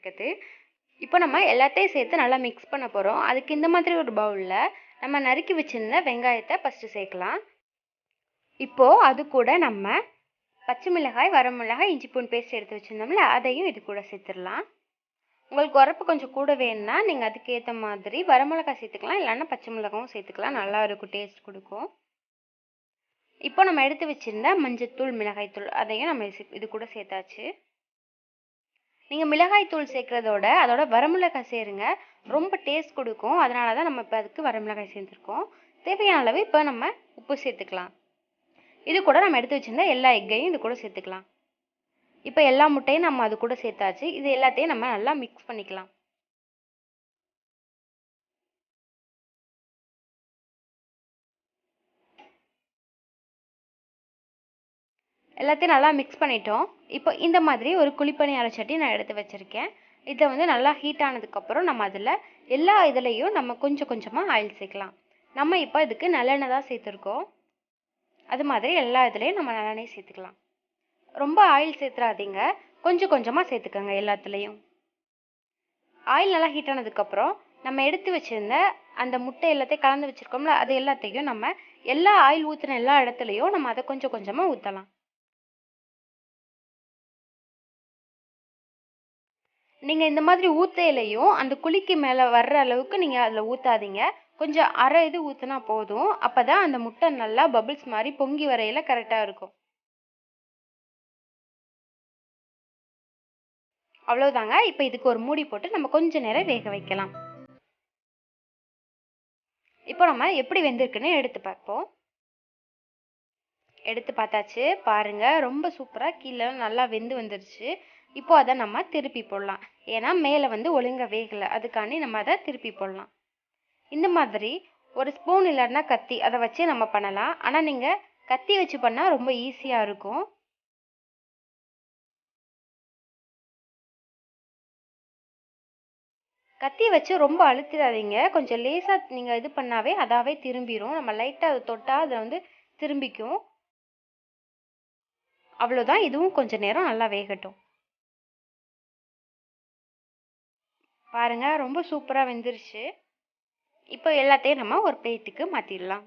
இருக்குது. இப்போ நம்ம எல்லாத்தையும் சேர்த்து நல்லா மிக்ஸ் பண்ண போகிறோம். அதுக்கு இந்த மாதிரி ஒரு பவுலில் நம்ம நறுக்கி வச்சுருந்த வெங்காயத்தை ஃபஸ்ட்டு சேர்க்கலாம். இப்போது அது கூட நம்ம பச்சை மிளகாய், வரமிளகாய், இஞ்சி பூண்டு பேஸ்ட் எடுத்து வச்சுருந்தோம்ல, அதையும் இது கூட சேர்த்துடலாம். உங்களுக்கு உரப்பு கொஞ்சம் கூட வேணும்னா நீங்கள் அதுக்கேற்ற மாதிரி வரமிளகாய் சேர்த்துக்கலாம், இல்லைன்னா பச்சை மிளகாயும் சேர்த்துக்கலாம். நல்லா இருக்கும், டேஸ்ட் கொடுக்கும். இப்போ நம்ம எடுத்து வச்சுருந்த மஞ்சத்தூள், மிளகாய்த்தூள் அதையும் நம்ம இது கூட சேர்த்தாச்சு. நீங்கள் மிளகாய்த்தூள் சேர்க்குறதோட அதோட வரமிளகாய் சேருங்க, ரொம்ப டேஸ்ட் கொடுக்கும். அதனால தான் நம்ம இப்போ அதுக்கு வரமிளகாய் சேர்த்துருக்கோம். தேவையான அளவு இப்போ நம்ம உப்பு சேர்த்துக்கலாம். இது கூட நம்ம எடுத்து வச்சுருந்த எல்லா எக்கையும் இது கூட சேர்த்துக்கலாம். இப்போ எல்லா முட்டையும் நம்ம அது கூட சேர்த்தாச்சு. இது எல்லாத்தையும் நம்ம நல்லா மிக்ஸ் பண்ணிக்கலாம். எல்லாத்தையும் நல்லா மிக்ஸ் பண்ணிட்டோம். இப்போ இந்த மாதிரி ஒரு குழிப்பணியார சட்டி நான் எடுத்து வச்சுருக்கேன். இதை வந்து நல்லா ஹீட் ஆனதுக்கப்புறம் நம்ம அதில் எல்லா இதுலேயும் நம்ம கொஞ்சம் கொஞ்சமாக ஆயில் சேர்க்கலாம். நம்ம இப்போ இதுக்கு நல்லெண்ணெய் தான் சேர்த்துருக்கோம். அது மாதிரி எல்லா இதுலேயும் நம்ம நல்லெண்ணெய் சேர்த்துக்கலாம். ரொம்ப ஆயில் சேர்த்துறாதீங்க, கொஞ்சம் கொஞ்சமாக சேர்த்துக்கோங்க எல்லாத்துலேயும். ஆயில் நல்லா ஹீட் ஆனதுக்கப்புறம் நம்ம எடுத்து வச்சுருந்த அந்த முட்டை எல்லாத்தையும் கலந்து வச்சுருக்கோம்ல, அது எல்லாத்தையும் நம்ம எல்லா ஆயில் ஊற்றின எல்லா இடத்துலையும் நம்ம அதை கொஞ்சம் கொஞ்சமாக ஊற்றலாம். நீங்கள் இந்த மாதிரி ஊற்றையிலையும் அந்த குழிக்கு மேலே வர்ற அளவுக்கு நீங்கள் அதில் ஊற்றாதீங்க. கொஞ்சம் அரை இது ஊற்றினா போதும். அப்போ தான் அந்த முட்டை நல்லா பபிள்ஸ் மாதிரி பொங்கி வரையில் கரெக்டாக இருக்கும். அவ்வளோதாங்க. இப்போ இதுக்கு ஒரு மூடி போட்டு நம்ம கொஞ்ச நேரம் வேக வைக்கலாம். இப்போ நம்ம எப்படி வெந்திருக்குன்னு எடுத்து பார்ப்போம். எடுத்து பார்த்தாச்சு பாருங்கள், ரொம்ப சூப்பராக கீழே நல்லா வெந்து வந்துருச்சு. இப்போ அதை நம்ம திருப்பி போடலாம். ஏன்னா மேலே வந்து ஒழுங்காக வேகலை, அதுக்காண்டி நம்ம அதை திருப்பி போடலாம். இந்த மாதிரி ஒரு ஸ்பூன் இல்லைன்னா கத்தி அதை வச்சு நம்ம பண்ணலாம். ஆனால் நீங்கள் கத்தி வச்சு பண்ணால் ரொம்ப ஈஸியாக இருக்கும். கத்தியை வச்சு ரொம்ப அழுத்திடாதீங்க, கொஞ்சம் லேசாக நீங்கள் இது பண்ணாவே அதாவே திரும்பிடும். நம்ம லைட்டாக அதை தொட்டால் அதை வந்து திரும்பிக்கும். அவ்வளோதான். இதுவும் கொஞ்சம் நேரம் நல்லா வேகட்டும். பாருங்கள், ரொம்ப சூப்பராக வெந்துருச்சு. இப்போ எல்லாத்தையும் நம்ம ஒரு பிளேட்டுக்கு மாற்றிடலாம்.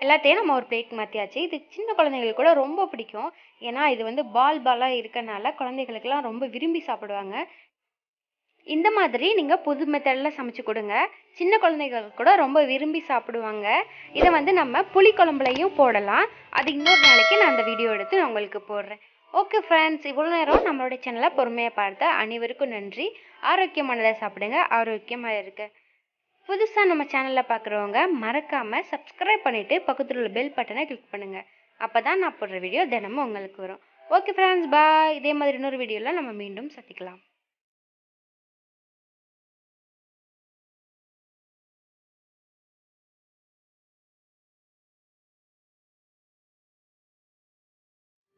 எல்லாத்தையும் நம்ம ஒரு பிளேட் மாற்றியாச்சு. இது சின்ன குழந்தைங்களுக்கு கூட ரொம்ப பிடிக்கும். ஏன்னா இது வந்து பாலாக இருக்கனால குழந்தைகளுக்கெல்லாம் ரொம்ப விரும்பி சாப்பிடுவாங்க. இந்த மாதிரி நீங்கள் புது மெத்தடில் சமைச்சு கொடுங்க, சின்ன குழந்தைகள் கூட ரொம்ப விரும்பி சாப்பிடுவாங்க. இதை வந்து நம்ம புளிக்குழம்புலையும் போடலாம். அது இன்னொரு நாளைக்கு நான் அந்த வீடியோ எடுத்து நான் உங்களுக்கு போடுறேன். ஓகே ஃப்ரெண்ட்ஸ், இவ்வளோ நேரம் நம்மளுடைய சேனலை பொறுமையாக பார்த்த அனைவருக்கும் நன்றி. ஆரோக்கியமானதை சாப்பிடுங்க, ஆரோக்கியமாக இருக்க. புதுசாக நம்ம சேனலில் பார்க்குறவங்க மறக்காமல் சப்ஸ்கிரைப் பண்ணிவிட்டு பக்கத்தில் உள்ள பெல் பட்டனை கிளிக் பண்ணுங்கள். அப்போ தான் நான் போடுற வீடியோ தினமும் உங்களுக்கு வரும். ஓகே ஃப்ரெண்ட்ஸ், பாய். இதே மாதிரி இன்னொரு வீடியோவில் நம்ம மீண்டும் சந்திக்கலாம்.